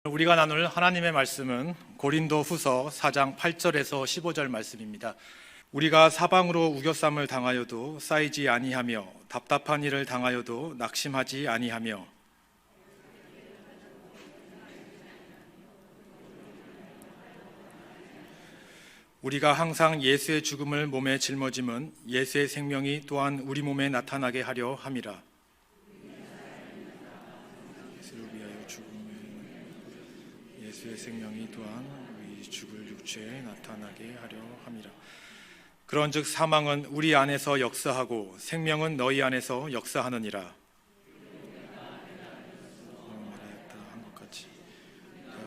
우리가 나눌 하나님의 말씀은 고린도후서 4장 8절에서 15절 말씀입니다. 우리가 사방으로 우겨쌈을 당하여도 쌓이지 아니하며 답답한 일을 당하여도 낙심하지 아니하며 우리가 항상 예수의 죽음을 몸에 짊어짐은 예수의 생명이 또한 우리 몸에 나타나게 하려 함이라. 예수의 생명이 또한 우리 죽을 육체에 나타나게 하려 함이라. 그런즉 사망은 우리 안에서 역사하고 생명은 너희 안에서 역사하느니라. 말하였다 한 것 같이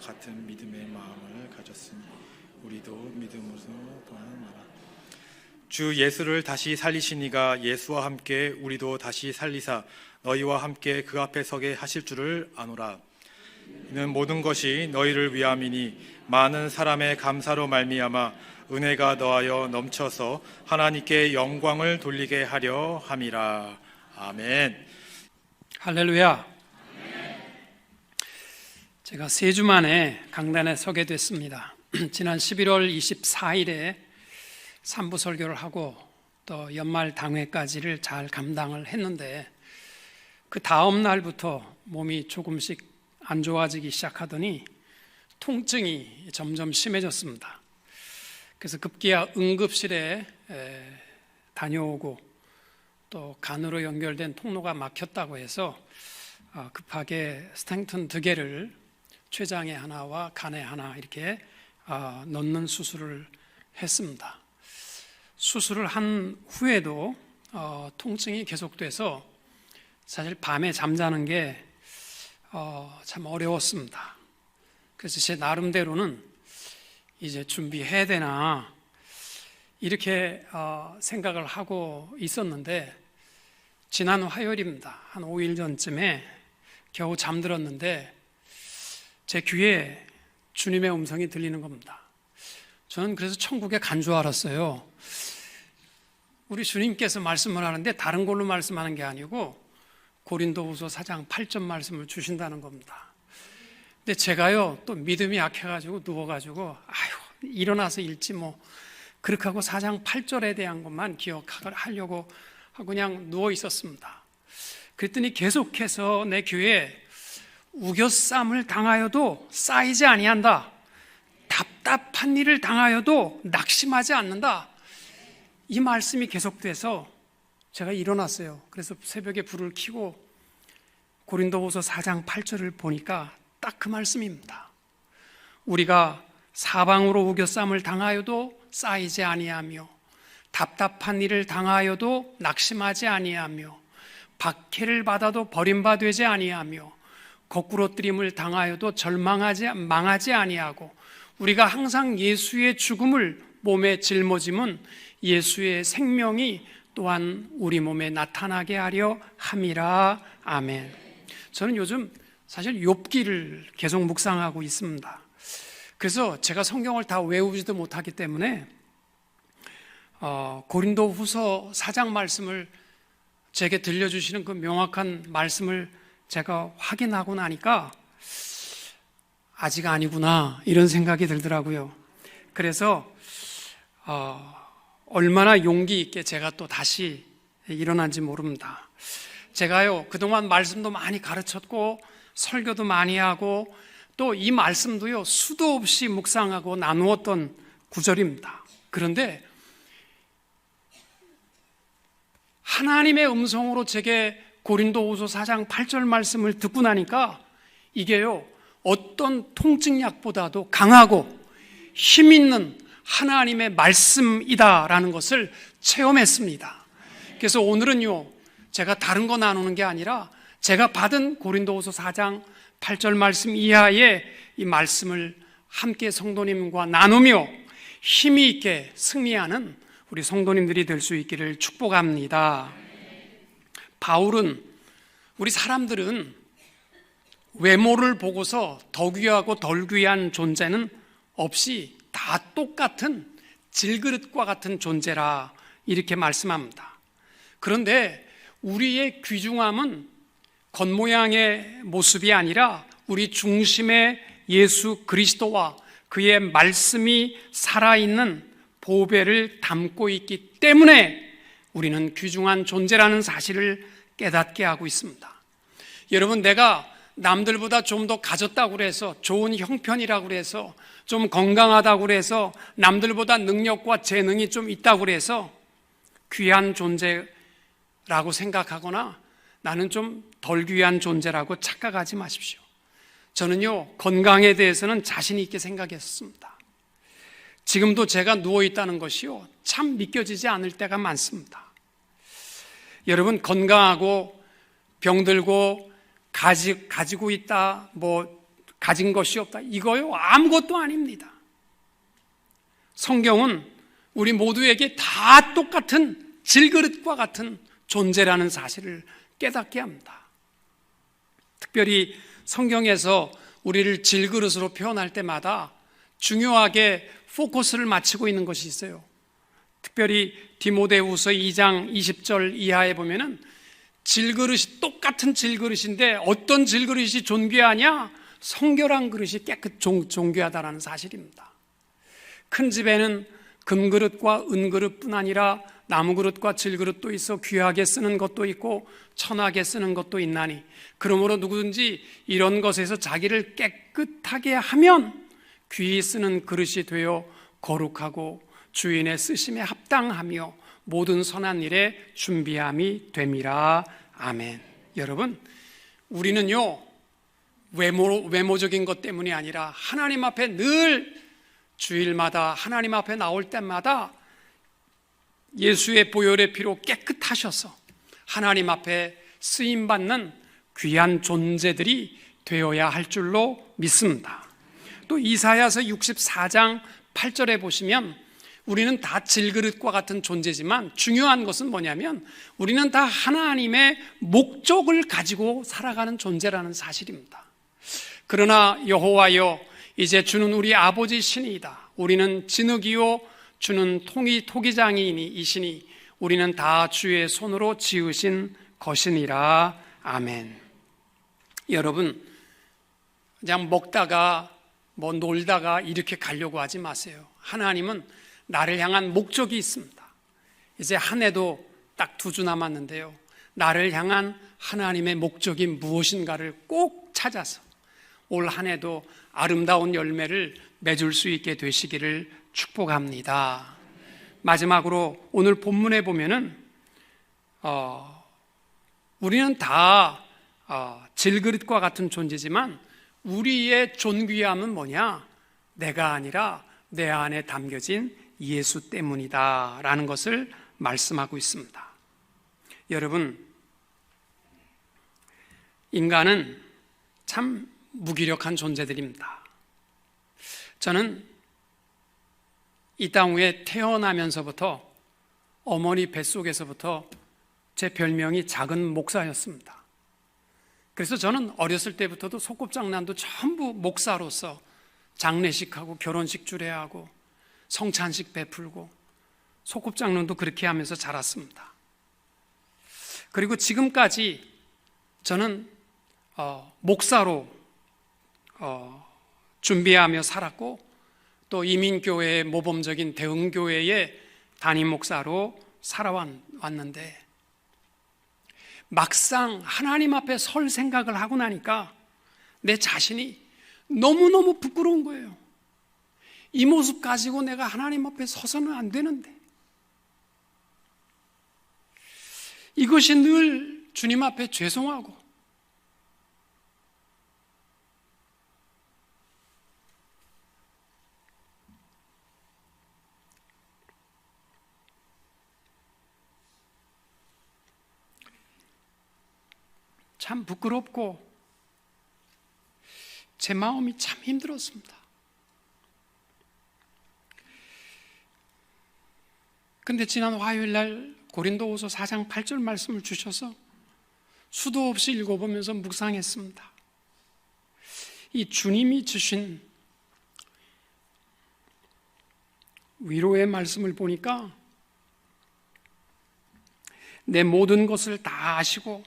같은 믿음의 마음을 가졌으니 우리도 믿음으로 또한 말하. 주 예수를 다시 살리신 이가 예수와 함께 우리도 다시 살리사 너희와 함께 그 앞에 서게 하실 줄을 아노라. 이는 모든 것이 너희를 위함이니 많은 사람의 감사로 말미암아 은혜가 너하여 넘쳐서 하나님께 영광을 돌리게 하려 함이라. 아멘. 할렐루야. 제가 3주 만에 강단에 서게 됐습니다. 지난 11월 24일에 3부 설교를 하고 또 연말 당회까지를 잘 감당을 했는데 그 다음 날부터 몸이 조금씩 안 좋아지기 시작하더니 통증이 점점 심해졌습니다. 그래서 급기야 응급실에 다녀오고 또 간으로 연결된 통로가 막혔다고 해서 급하게 스텐트 2개를 췌장에 하나와 간에 하나 이렇게 넣는 수술을 했습니다. 수술을 한 후에도 통증이 계속돼서 사실 밤에 잠자는 게 참 어려웠습니다. 그래서 제 나름대로는 이제 준비해야 되나 이렇게 생각을 하고 있었는데 지난 화요일입니다. 한 5일 전쯤에 겨우 잠들었는데 제 귀에 주님의 음성이 들리는 겁니다. 저는 그래서 천국에 간 줄 알았어요. 우리 주님께서 말씀을 하는데 다른 걸로 말씀하는 게 아니고 고린도후서 4장 8절 말씀을 주신다는 겁니다. 근데 제가요 또 믿음이 약해가지고 누워가지고 일어나서 읽지 뭐 그렇게 하고 4장 8절에 대한 것만 기억하려고 하고 그냥 누워 있었습니다. 그랬더니 계속해서 내 귀에 우겨쌈을 당하여도 쌓이지 아니한다, 답답한 일을 당하여도 낙심하지 않는다, 이 말씀이 계속돼서 제가 일어났어요. 그래서 새벽에 불을 켜고 고린도후서 4장 8절을 보니까 딱 그 말씀입니다. 우리가 사방으로 우겨쌈을 당하여도 쌓이지 아니하며 답답한 일을 당하여도 낙심하지 아니하며 박해를 받아도 버림받지 아니하며 거꾸로뜨림을 당하여도 망하지 아니하고 우리가 항상 예수의 죽음을 몸에 짊어짐은 예수의 생명이 또한 우리 몸에 나타나게 하려 함이라. 아멘. 저는 요즘 사실 욥기를 계속 묵상하고 있습니다. 그래서 제가 성경을 다 외우지도 못하기 때문에 고린도후서 4장 말씀을 제게 들려주시는 그 명확한 말씀을 제가 확인하고 나니까 아직 아니구나 이런 생각이 들더라고요. 그래서 얼마나 용기 있게 제가 또 다시 일어난지 모릅니다. 제가요 그동안 말씀도 많이 가르쳤고 설교도 많이 하고 또 이 말씀도요 수도 없이 묵상하고 나누었던 구절입니다. 그런데 하나님의 음성으로 제게 고린도후서 4장 8절 말씀을 듣고 나니까 이게요 어떤 통증약보다도 강하고 힘 있는 하나님의 말씀이다라는 것을 체험했습니다. 그래서 오늘은요 제가 다른 거 나누는 게 아니라 제가 받은 고린도후서 4장 8절 말씀 이하의 이 말씀을 함께 성도님과 나누며 힘이 있게 승리하는 우리 성도님들이 될 수 있기를 축복합니다. 바울은 우리 사람들은 외모를 보고서 더 귀하고 덜 귀한 존재는 없이 다 똑같은 질그릇과 같은 존재라 이렇게 말씀합니다. 그런데 우리의 귀중함은 겉모양의 모습이 아니라 우리 중심의 예수 그리스도와 그의 말씀이 살아있는 보배를 담고 있기 때문에 우리는 귀중한 존재라는 사실을 깨닫게 하고 있습니다. 여러분, 내가 남들보다 좀 더 가졌다고 그래서, 좋은 형편이라고 그래서, 좀 건강하다고 그래서, 남들보다 능력과 재능이 좀 있다고 그래서 귀한 존재라고 생각하거나 나는 좀 덜 귀한 존재라고 착각하지 마십시오. 저는요, 건강에 대해서는 자신 있게 생각했습니다. 지금도 제가 누워있다는 것이요, 참 믿겨지지 않을 때가 많습니다. 여러분, 건강하고 병들고 가지고 있다, 가진 것이 없다, 이거요, 아무것도 아닙니다. 성경은 우리 모두에게 다 똑같은 질그릇과 같은 존재라는 사실을 깨닫게 합니다. 특별히 성경에서 우리를 질그릇으로 표현할 때마다 중요하게 포커스를 맞추고 있는 것이 있어요. 특별히 디모데후서 2장 20절 이하에 보면은 질그릇이 똑같은 질그릇인데 어떤 질그릇이 존귀하냐? 성결한 그릇이 깨끗 존귀하다라는 사실입니다. 큰 집에는 금그릇과 은그릇뿐 아니라 나무그릇과 질그릇도 있어 귀하게 쓰는 것도 있고 천하게 쓰는 것도 있나니 그러므로 누구든지 이런 것에서 자기를 깨끗하게 하면 귀히 쓰는 그릇이 되어 거룩하고 주인의 쓰심에 합당하며 모든 선한 일에 준비함이 됨이라. 아멘. 여러분, 우리는요, 외모적인 것 때문이 아니라 하나님 앞에 늘 주일마다 하나님 앞에 나올 때마다 예수의 보혈의 피로 깨끗하셔서 하나님 앞에 쓰임받는 귀한 존재들이 되어야 할 줄로 믿습니다. 또 이사야서 64장 8절에 보시면 우리는 다 질그릇과 같은 존재지만 중요한 것은 뭐냐면 우리는 다 하나님의 목적을 가지고 살아가는 존재라는 사실입니다. 그러나 여호와여, 이제 주는 우리 아버지 신이다. 우리는 진흙이요 주는 토기장이시니 우리는 다 주의 손으로 지으신 것이니라. 아멘. 여러분, 그냥 먹다가 놀다가 이렇게 가려고 하지 마세요. 하나님은 나를 향한 목적이 있습니다. 이제 한 해도 딱 2주 남았는데요, 나를 향한 하나님의 목적이 무엇인가를 꼭 찾아서 올 한 해도 아름다운 열매를 맺을 수 있게 되시기를 축복합니다. 마지막으로 오늘 본문에 보면은 우리는 다 질그릇과 같은 존재지만 우리의 존귀함은 뭐냐? 내가 아니라 내 안에 담겨진 예수 때문이다 라는 것을 말씀하고 있습니다. 여러분, 인간은 참 무기력한 존재들입니다. 저는 이 땅 위에 태어나면서부터 어머니 뱃속에서부터 제 별명이 작은 목사였습니다. 그래서 저는 어렸을 때부터도 소꿉장난도 전부 목사로서 장례식하고 결혼식 주례하고 성찬식 베풀고 소꿉장난도 그렇게 하면서 자랐습니다. 그리고 지금까지 저는 목사로 준비하며 살았고 또 이민교회의 모범적인 대흥교회의 담임 목사로 살아왔는데 막상 하나님 앞에 설 생각을 하고 나니까 내 자신이 너무너무 부끄러운 거예요. 이 모습 가지고 내가 하나님 앞에 서서는 안 되는데, 이것이 늘 주님 앞에 죄송하고 참 부끄럽고 제 마음이 참 힘들었습니다. 근데 지난 화요일날 고린도후서 4장 8절 말씀을 주셔서 수도 없이 읽어보면서 묵상했습니다. 이 주님이 주신 위로의 말씀을 보니까 내 모든 것을 다 아시고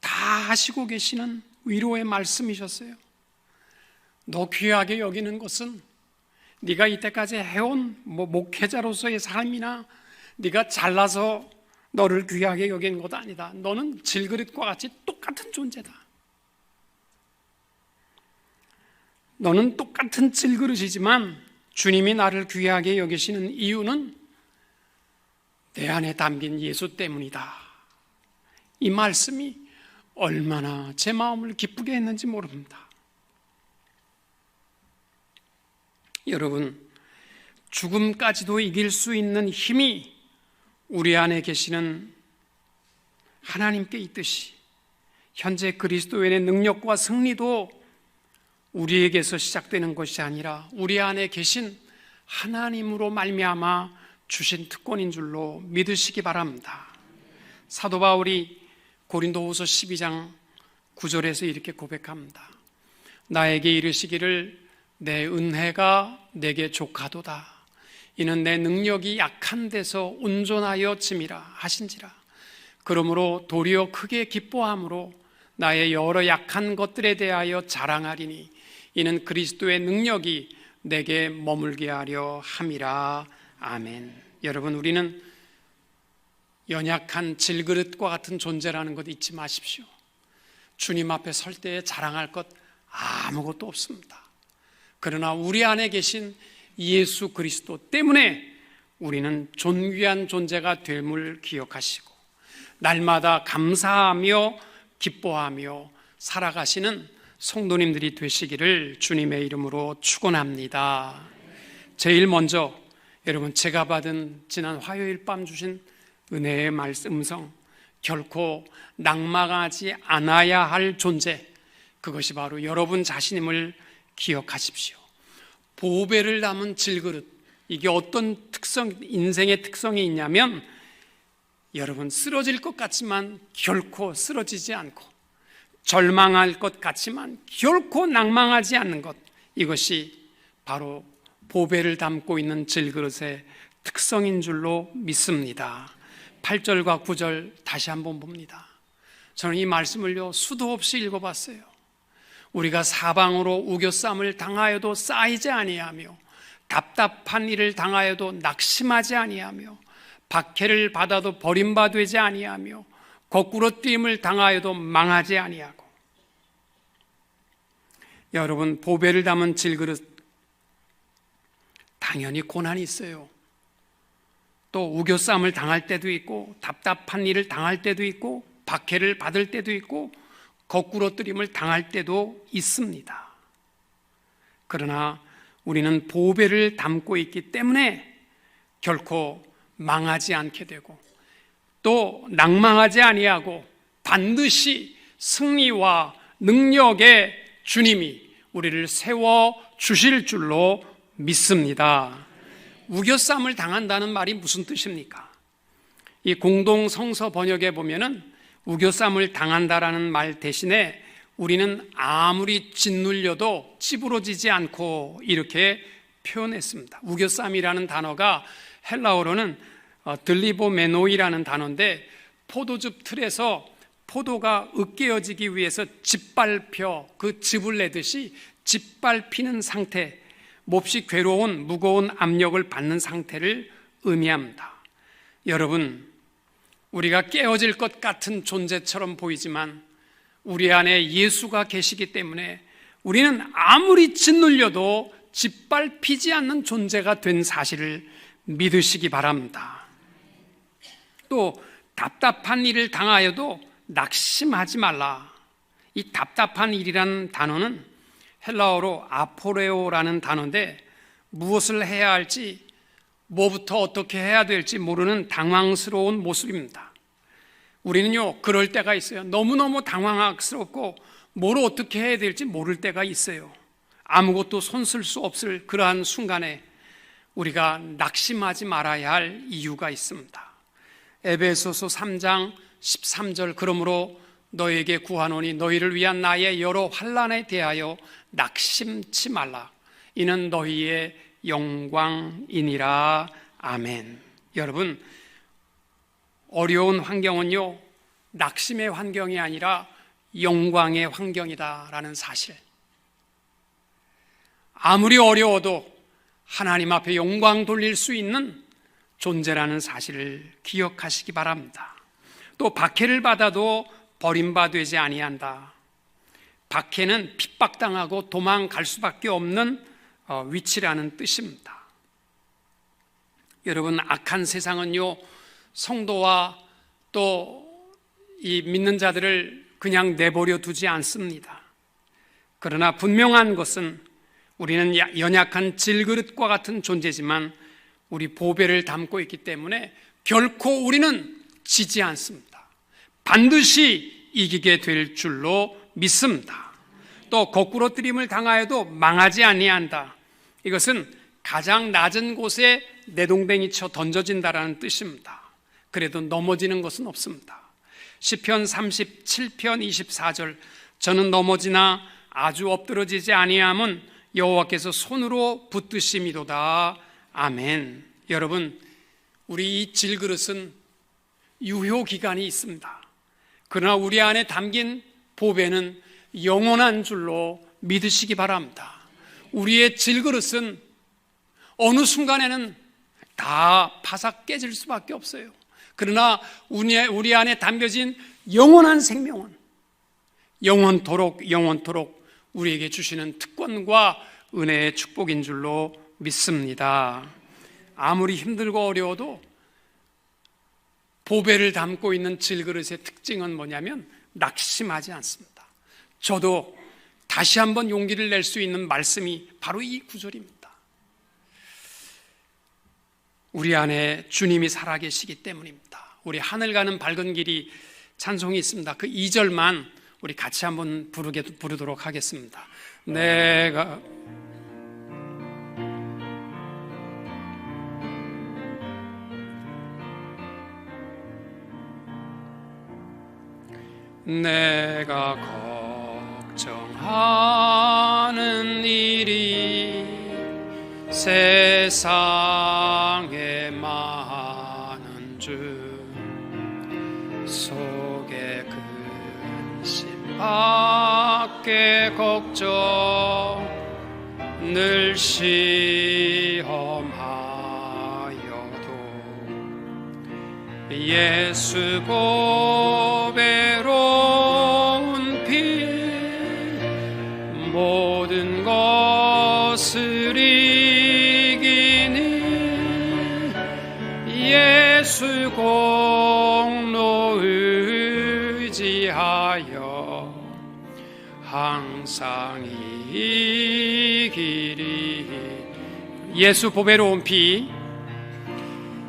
다 하시고 계시는 위로의 말씀이셨어요. 너 귀하게 여기는 것은 네가 이때까지 해온 목회자로서의 삶이나 네가 잘나서 너를 귀하게 여기는 것 아니다. 너는 질그릇과 같이 똑같은 존재다. 너는 똑같은 질그릇이지만 주님이 나를 귀하게 여기시는 이유는 내 안에 담긴 예수 때문이다. 이 말씀이 얼마나 제 마음을 기쁘게 했는지 모릅니다. 여러분, 죽음까지도 이길 수 있는 힘이 우리 안에 계시는 하나님께 있듯이 현재 그리스도인의 능력과 승리도 우리에게서 시작되는 것이 아니라 우리 안에 계신 하나님으로 말미암아 주신 특권인 줄로 믿으시기 바랍니다. 사도 바울이 고린도후서 12장 9절에서 이렇게 고백합니다. 나에게 이르시기를 내 은혜가 내게 족하도다. 이는 내 능력이 약한 데서 온전하여 짐이라 하신지라. 그러므로 도리어 크게 기뻐함으로 나의 여러 약한 것들에 대하여 자랑하리니 이는 그리스도의 능력이 내게 머물게 하려 함이라. 아멘. 여러분, 우리는 연약한 질그릇과 같은 존재라는 것 잊지 마십시오. 주님 앞에 설 때에 자랑할 것 아무것도 없습니다. 그러나 우리 안에 계신 예수 그리스도 때문에 우리는 존귀한 존재가 됨을 기억하시고 날마다 감사하며 기뻐하며 살아가시는 성도님들이 되시기를 주님의 이름으로 축원합니다. 제일 먼저 여러분, 제가 받은 지난 화요일 밤 주신 은혜의 음성, 결코 낙망하지 않아야 할 존재, 그것이 바로 여러분 자신임을 기억하십시오. 보배를 담은 질그릇, 이게 어떤 인생의 특성이 있냐면 여러분, 쓰러질 것 같지만 결코 쓰러지지 않고 절망할 것 같지만 결코 낭망하지 않는 것, 이것이 바로 보배를 담고 있는 질그릇의 특성인 줄로 믿습니다. 8절과 9절 다시 한번 봅니다. 저는 이 말씀을요 수도 없이 읽어봤어요. 우리가 사방으로 우겨쌈을 당하여도 쌓이지 아니하며 답답한 일을 당하여도 낙심하지 아니하며 박해를 받아도 버림받지 아니하며 거꾸로 뛰임을 당하여도 망하지 아니하고. 여러분, 보배를 담은 질그릇, 당연히 고난이 있어요. 또 우겨쌈을 당할 때도 있고 답답한 일을 당할 때도 있고 박해를 받을 때도 있고 거꾸로 뛰임을 당할 때도 있습니다. 그러나 우리는 보배를 담고 있기 때문에 결코 망하지 않게 되고 또 낭망하지 아니하고 반드시 승리와 능력의 주님이 우리를 세워 주실 줄로 믿습니다. 우겨쌈을 당한다는 말이 무슨 뜻입니까? 이 공동 성서 번역에 보면은 우겨쌈을 당한다라는 말 대신에 우리는 아무리 짓눌려도 찌부러지지 않고 이렇게 표현했습니다. 우겨쌈이라는 단어가 헬라어로는 들리보메노이라는 단어인데 포도즙 틀에서 포도가 으깨어지기 위해서 짓밟혀 그 즙을 내듯이 짓밟히는 상태, 몹시 괴로운 무거운 압력을 받는 상태를 의미합니다. 여러분, 우리가 깨어질 것 같은 존재처럼 보이지만 우리 안에 예수가 계시기 때문에 우리는 아무리 짓눌려도 짓밟히지 않는 존재가 된 사실을 믿으시기 바랍니다. 또 답답한 일을 당하여도 낙심하지 말라. 이 답답한 일이라는 단어는 헬라어로 아포레오라는 단어인데 무엇을 해야 할지, 뭐부터 어떻게 해야 될지 모르는 당황스러운 모습입니다. 우리는요 그럴 때가 있어요. 너무너무 당황스럽고 뭘 어떻게 해야 될지 모를 때가 있어요. 아무것도 손쓸 수 없을 그러한 순간에 우리가 낙심하지 말아야 할 이유가 있습니다. 에베소서 3장 13절, 그러므로 너에게 구하노니 너희를 위한 나의 여러 환난에 대하여 낙심치 말라. 이는 너희의 영광이니라. 아멘. 여러분, 어려운 환경은요 낙심의 환경이 아니라 영광의 환경이다라는 사실, 아무리 어려워도 하나님 앞에 영광 돌릴 수 있는 존재라는 사실을 기억하시기 바랍니다. 또 박해를 받아도 버림받지 아니한다. 박해는 핍박당하고 도망갈 수밖에 없는 위치라는 뜻입니다. 여러분, 악한 세상은요, 성도와 또 이 믿는 자들을 그냥 내버려 두지 않습니다. 그러나 분명한 것은 우리는 연약한 질그릇과 같은 존재지만 우리 보배를 담고 있기 때문에 결코 우리는 지지 않습니다. 반드시 이기게 될 줄로 믿습니다. 또 거꾸로 뜨림을 당하여도 망하지 아니한다. 이것은 가장 낮은 곳에 내동댕이 쳐 던져진다라는 뜻입니다. 그래도 넘어지는 것은 없습니다. 시편 37편 24절, 저는 넘어지나 아주 엎드러지지 아니함은 여호와께서 손으로 붙드심이도다. 아멘. 여러분, 우리 이 질그릇은 유효기간이 있습니다. 그러나 우리 안에 담긴 보배는 영원한 줄로 믿으시기 바랍니다. 우리의 질그릇은 어느 순간에는 다 파삭 깨질 수밖에 없어요. 그러나 우리 안에 담겨진 영원한 생명은 영원토록 우리에게 주시는 특권과 은혜의 축복인 줄로 믿습니다. 아무리 힘들고 어려워도 보배를 담고 있는 질그릇의 특징은 뭐냐면 낙심하지 않습니다. 저도 다시 한번 용기를 낼 수 있는 말씀이 바로 이 구절입니다. 우리 안에 주님이 살아계시기 때문입니다. 우리 하늘 가는 밝은 길이 찬송이 있습니다. 그 2절만 우리 같이 한번 부르도록 하겠습니다. 내가 걱정하는 일이 세상에 많은 줄 속에 근심밖에 걱정 늘 시험하여도 예수 보배로운 피 모든 것을 이기니 예수 공로 의지하여 항상 이기리. 예수 보배로운 피,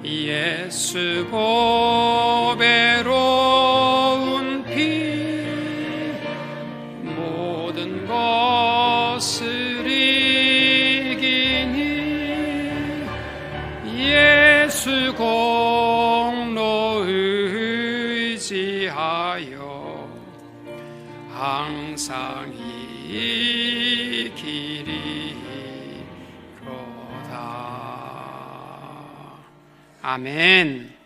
예수 보배로운 피 모든 것을 이기니 예수 공로 의지하여 항상 이기리로다. 아멘.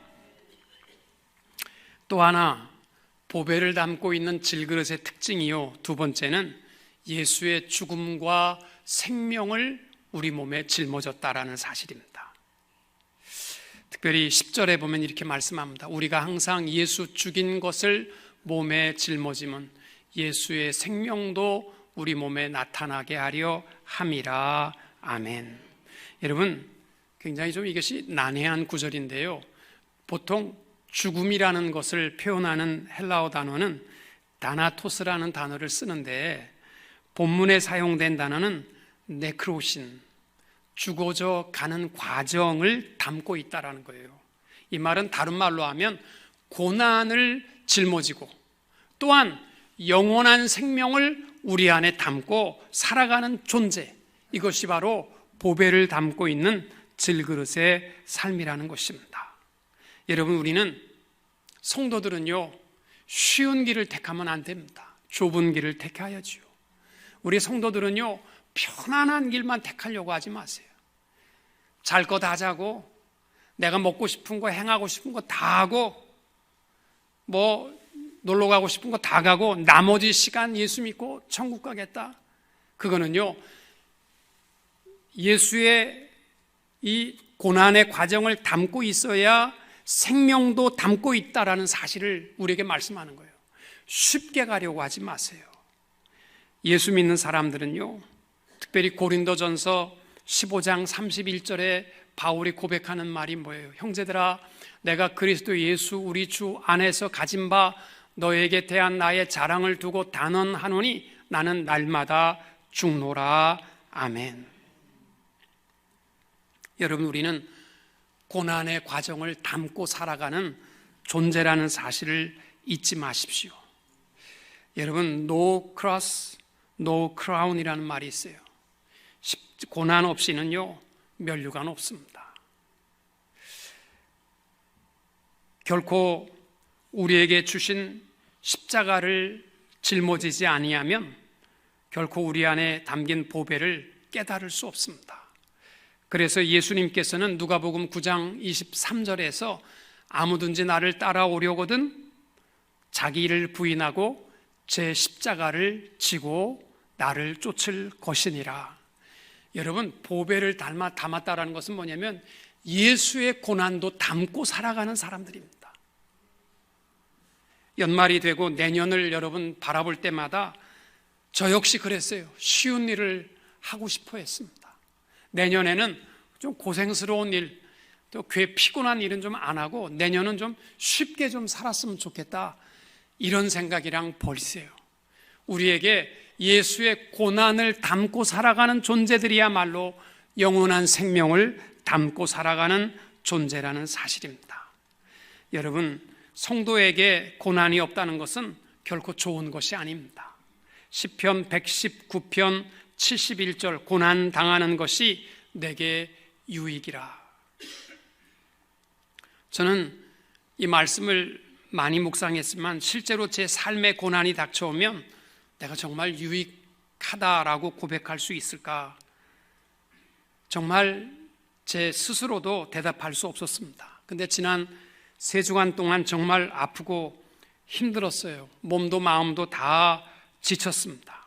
또 하나, 보배를 담고 있는 질그릇의 특징이요, 두 번째는 예수의 죽음과 생명을 우리 몸에 짊어졌다라는 사실입니다. 특별히 10절에 보면 이렇게 말씀합니다. 우리가 항상 예수 죽인 것을 몸에 짊어지면 예수의 생명도 우리 몸에 나타나게 하려 함이라. 아멘. 여러분, 굉장히 좀 이것이 난해한 구절인데요, 보통 죽음이라는 것을 표현하는 헬라어 단어는 다나토스라는 단어를 쓰는데 본문에 사용된 단어는 네크로신, 죽어져 가는 과정을 담고 있다라는 거예요. 이 말은 다른 말로 하면 고난을 짊어지고 또한 영원한 생명을 우리 안에 담고 살아가는 존재, 이것이 바로 보배를 담고 있는 질그릇의 삶이라는 것입니다. 여러분, 우리는 성도들은요, 쉬운 길을 택하면 안 됩니다. 좁은 길을 택해야지요. 우리 성도들은요, 편안한 길만 택하려고 하지 마세요. 잘 거 다 자고 내가 먹고 싶은 거, 행하고 싶은 거 다 하고 뭐 놀러 가고 싶은 거 다 가고 나머지 시간 예수 믿고 천국 가겠다. 그거는요, 예수의 이 고난의 과정을 담고 있어야 생명도 담고 있다라는 사실을 우리에게 말씀하는 거예요. 쉽게 가려고 하지 마세요. 예수 믿는 사람들은요, 특별히 고린도전서 15장 31절에 바울이 고백하는 말이 뭐예요? 형제들아, 내가 그리스도 예수 우리 주 안에서 가진 바 너에게 대한 나의 자랑을 두고 단언하노니 나는 날마다 죽노라. 아멘. 여러분, 우리는 고난의 과정을 담고 살아가는 존재라는 사실을 잊지 마십시오. 여러분, no cross, no crown이라는 말이 있어요. 고난 없이는요, 면류관 없습니다. 결코 우리에게 주신 십자가를 짊어지지 아니하면 결코 우리 안에 담긴 보배를 깨달을 수 없습니다. 그래서 예수님께서는 누가복음 9장 23절에서 아무든지 나를 따라오려거든 자기를 부인하고 제 십자가를 지고 나를 쫓을 것이니라. 여러분, 보배를 담았다라는 것은 뭐냐면 예수의 고난도 담고 살아가는 사람들입니다. 연말이 되고 내년을 여러분 바라볼 때마다 저 역시 그랬어요. 쉬운 일을 하고 싶어 했습니다. 내년에는 좀 고생스러운 일, 또 괴 피곤한 일은 좀 안 하고 내년은 좀 쉽게 좀 살았으면 좋겠다, 이런 생각이랑 버리세요. 우리에게 예수의 고난을 담고 살아가는 존재들이야말로 영원한 생명을 담고 살아가는 존재라는 사실입니다. 여러분, 성도에게 고난이 없다는 것은 결코 좋은 것이 아닙니다. 시편 119편 71절, 고난 당하는 것이 내게 유익이라. 저는 이 말씀을 많이 묵상했지만 실제로 제 삶에 고난이 닥쳐오면 내가 정말 유익하다라고 고백할 수 있을까? 정말 제 스스로도 대답할 수 없었습니다. 근데 지난 3주간 동안 정말 아프고 힘들었어요. 몸도 마음도 다 지쳤습니다.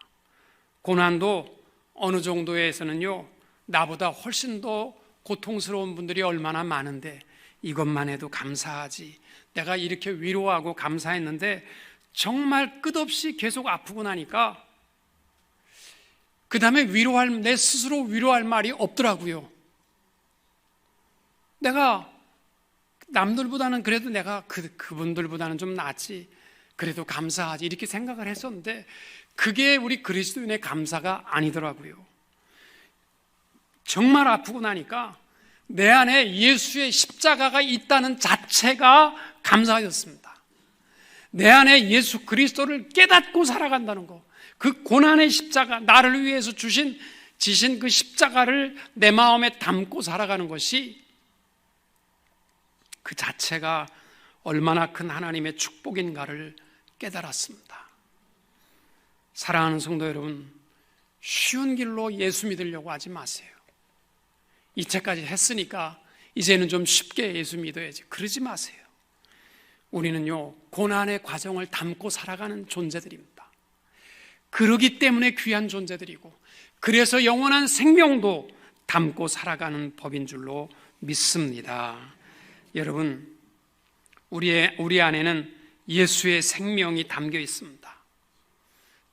고난도 어느 정도에서는요, 나보다 훨씬 더 고통스러운 분들이 얼마나 많은데 이것만 해도 감사하지, 내가 이렇게 위로하고 감사했는데 정말 끝없이 계속 아프고 나니까 그 다음에 내 스스로 위로할 말이 없더라고요. 내가 남들보다는 그래도 내가 그분들보다는 좀 낫지, 그래도 감사하지, 이렇게 생각을 했었는데 그게 우리 그리스도인의 감사가 아니더라고요. 정말 아프고 나니까 내 안에 예수의 십자가가 있다는 자체가 감사였습니다. 내 안에 예수 그리스도를 깨닫고 살아간다는 것, 그 고난의 십자가, 나를 위해서 지신 그 십자가를 내 마음에 담고 살아가는 것이, 그 자체가 얼마나 큰 하나님의 축복인가를 깨달았습니다. 사랑하는 성도 여러분, 쉬운 길로 예수 믿으려고 하지 마세요. 이때까지 했으니까 이제는 좀 쉽게 예수 믿어야지, 그러지 마세요. 우리는요, 고난의 과정을 담고 살아가는 존재들입니다. 그러기 때문에 귀한 존재들이고, 그래서 영원한 생명도 담고 살아가는 법인 줄로 믿습니다. 여러분, 우리 안에는 예수의 생명이 담겨 있습니다.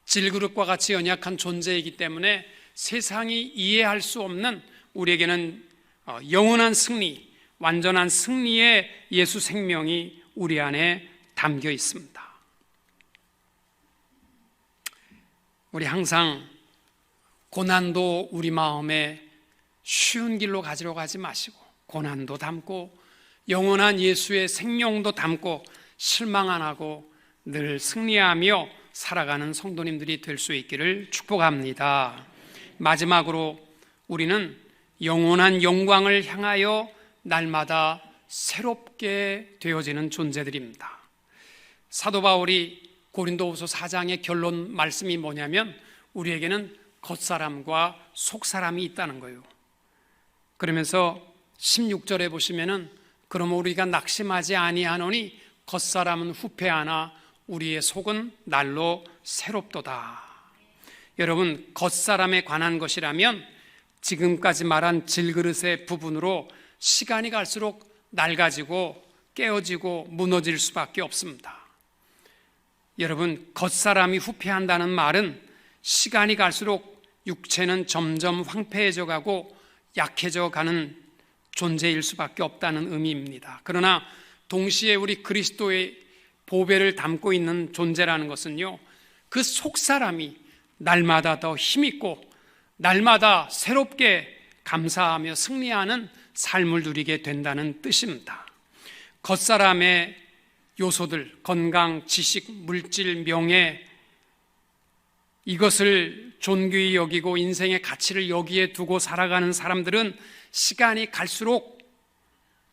질그릇과 같이 연약한 존재이기 때문에 세상이 이해할 수 없는 우리에게는 영원한 승리, 완전한 승리의 예수 생명이 우리 안에 담겨 있습니다. 우리 항상 고난도 우리 마음에 쉬운 길로 가지러 가지 마시고, 고난도 담고 영원한 예수의 생명도 담고 실망 안 하고 늘 승리하며 살아가는 성도님들이 될 수 있기를 축복합니다. 마지막으로 우리는 영원한 영광을 향하여 날마다 새롭게 되어지는 존재들입니다. 사도 바울이 고린도후서 4장의 결론 말씀이 뭐냐면 우리에게는 겉사람과 속사람이 있다는 거예요. 그러면서 16절에 보시면은 그러므로 우리가 낙심하지 아니하노니 겉사람은 후패하나 우리의 속은 날로 새롭도다. 여러분, 겉사람에 관한 것이라면 지금까지 말한 질그릇의 부분으로 시간이 갈수록 낡아지고 깨어지고 무너질 수밖에 없습니다. 여러분, 겉사람이 후패한다는 말은 시간이 갈수록 육체는 점점 황폐해져 가고 약해져 가는 존재일 수밖에 없다는 의미입니다. 그러나 동시에 우리 그리스도의 보배를 담고 있는 존재라는 것은요, 그 속사람이 날마다 더 힘있고 날마다 새롭게 감사하며 승리하는 삶을 누리게 된다는 뜻입니다. 겉사람의 요소들, 건강, 지식, 물질, 명예, 이것을 존귀히 여기고 인생의 가치를 여기에 두고 살아가는 사람들은 시간이 갈수록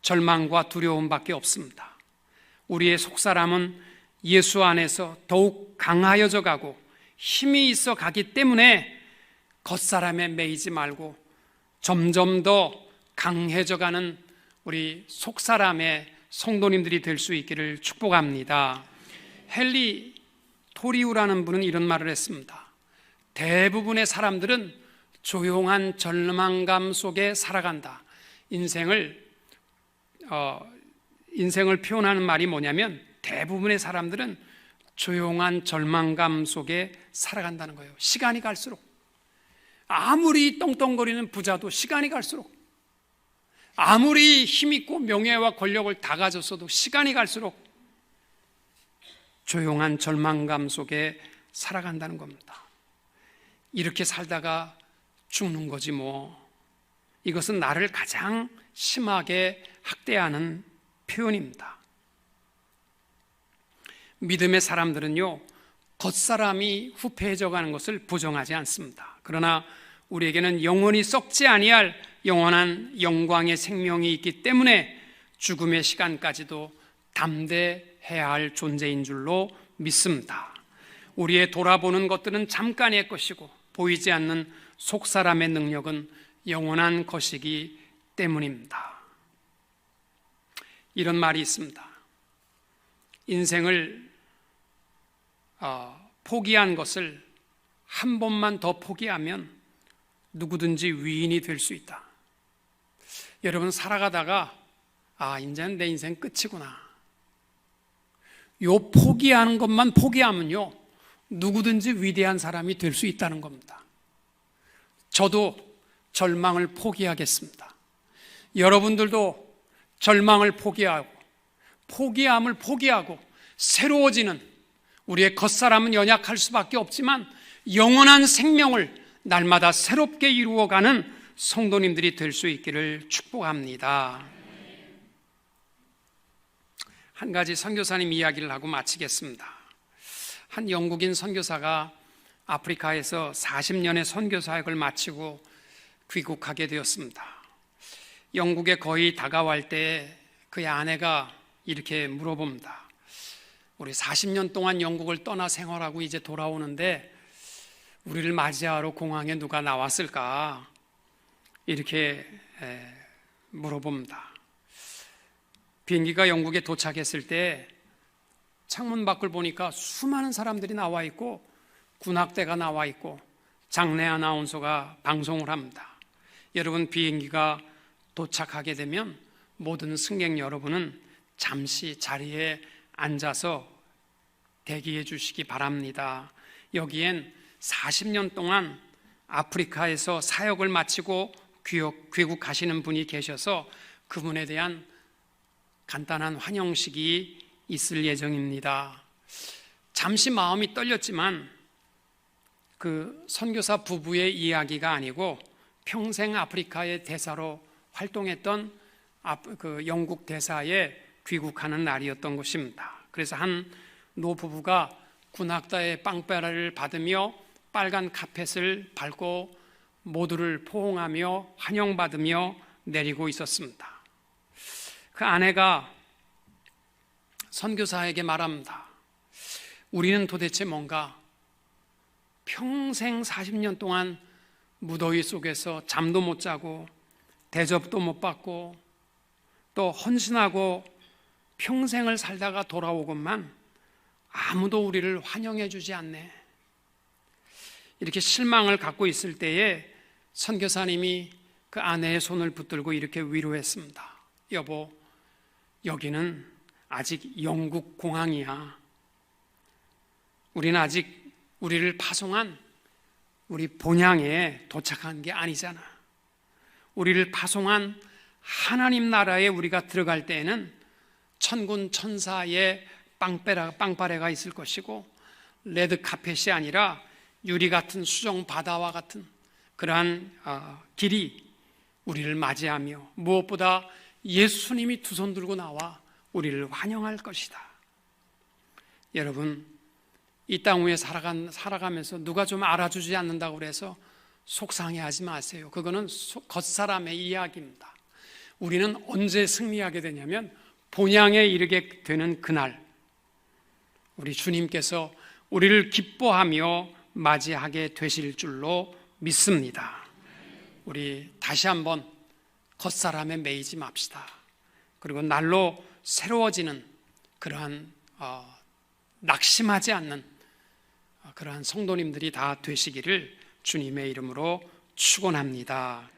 절망과 두려움밖에 없습니다. 우리의 속사람은 예수 안에서 더욱 강하여져 가고 힘이 있어 가기 때문에 겉사람에 매이지 말고 점점 더 강해져 가는 우리 속사람의 성도님들이 될 수 있기를 축복합니다. 헨리 토리우라는 분은 이런 말을 했습니다. 대부분의 사람들은 조용한 절망감 속에 살아간다. 인생을 표현하는 말이 뭐냐면 대부분의 사람들은 조용한 절망감 속에 살아간다는 거예요. 시간이 갈수록 아무리 떵떵거리는 부자도 시간이 갈수록, 아무리 힘있고 명예와 권력을 다 가졌어도 시간이 갈수록 조용한 절망감 속에 살아간다는 겁니다. 이렇게 살다가 죽는 거지 뭐. 이것은 나를 가장 심하게 학대하는 표현입니다. 믿음의 사람들은요, 겉사람이 후패해져 가는 것을 부정하지 않습니다. 그러나 우리에게는 영원히 썩지 아니할 영원한 영광의 생명이 있기 때문에 죽음의 시간까지도 담대해야 할 존재인 줄로 믿습니다. 우리의 돌아보는 것들은 잠깐의 것이고 보이지 않는 속사람의 능력은 영원한 것이기 때문입니다. 이런 말이 있습니다. 인생을 포기한 것을 한 번만 더 포기하면 누구든지 위인이 될 수 있다. 여러분, 살아가다가 이제는 내 인생 끝이구나, 요 포기하는 것만 포기하면요 누구든지 위대한 사람이 될 수 있다는 겁니다. 저도 절망을 포기하겠습니다. 여러분들도 절망을 포기하고 포기함을 포기하고 새로워지는, 우리의 겉사람은 연약할 수밖에 없지만 영원한 생명을 날마다 새롭게 이루어가는 성도님들이 될 수 있기를 축복합니다. 한 가지 선교사님 이야기를 하고 마치겠습니다. 한 영국인 선교사가 아프리카에서 40년의 선교 사역을 마치고 귀국하게 되었습니다. 영국에 거의 다가갈 때 그의 아내가 이렇게 물어봅니다. 우리 40년 동안 영국을 떠나 생활하고 이제 돌아오는데 우리를 맞이하러 공항에 누가 나왔을까? 이렇게 물어봅니다. 비행기가 영국에 도착했을 때 창문 밖을 보니까 수많은 사람들이 나와 있고 군악대가 나와 있고 장례 아나운서가 방송을 합니다. 여러분, 비행기가 도착하게 되면 모든 승객 여러분은 잠시 자리에 앉아서 대기해 주시기 바랍니다. 여기엔 40년 동안 아프리카에서 사역을 마치고 귀국하시는 분이 계셔서 그분에 대한 간단한 환영식이 있을 예정입니다. 잠시 마음이 떨렸지만 그 선교사 부부의 이야기가 아니고 평생 아프리카의 대사로 활동했던 그 영국 대사에 귀국하는 날이었던 것입니다. 그래서 한 노부부가 군악대의 빵빠라를 받으며 빨간 카펫을 밟고 모두를 포옹하며 환영받으며 내리고 있었습니다. 그 아내가 선교사에게 말합니다. 우리는 도대체 뭔가 평생 40년 동안 무더위 속에서 잠도 못 자고 대접도 못 받고 또 헌신하고 평생을 살다가 돌아오건만 아무도 우리를 환영해 주지 않네. 이렇게 실망을 갖고 있을 때에 선교사님이 그 아내의 손을 붙들고 이렇게 위로했습니다. 여보, 여기는 아직 영국 공항이야. 우리는 아직 우리를 파송한 우리 본향에 도착한 게 아니잖아. 우리를 파송한 하나님 나라에 우리가 들어갈 때에는 천군 천사의 빵빠레가 있을 것이고, 레드 카펫이 아니라 유리 같은 수정 바다와 같은 그러한 길이 우리를 맞이하며, 무엇보다 예수님이 두 손 들고 나와 우리를 환영할 것이다. 여러분, 이 땅 위에 살아가면서 누가 좀 알아주지 않는다고 그래서 속상해하지 마세요. 그거는 겉사람의 이야기입니다. 우리는 언제 승리하게 되냐면 본향에 이르게 되는 그날, 우리 주님께서 우리를 기뻐하며 맞이하게 되실 줄로 믿습니다. 우리 다시 한번 겉사람에 매이지 맙시다. 그리고 날로 새로워지는 그러한 낙심하지 않는 그러한 성도님들이 다 되시기를 주님의 이름으로 축원합니다.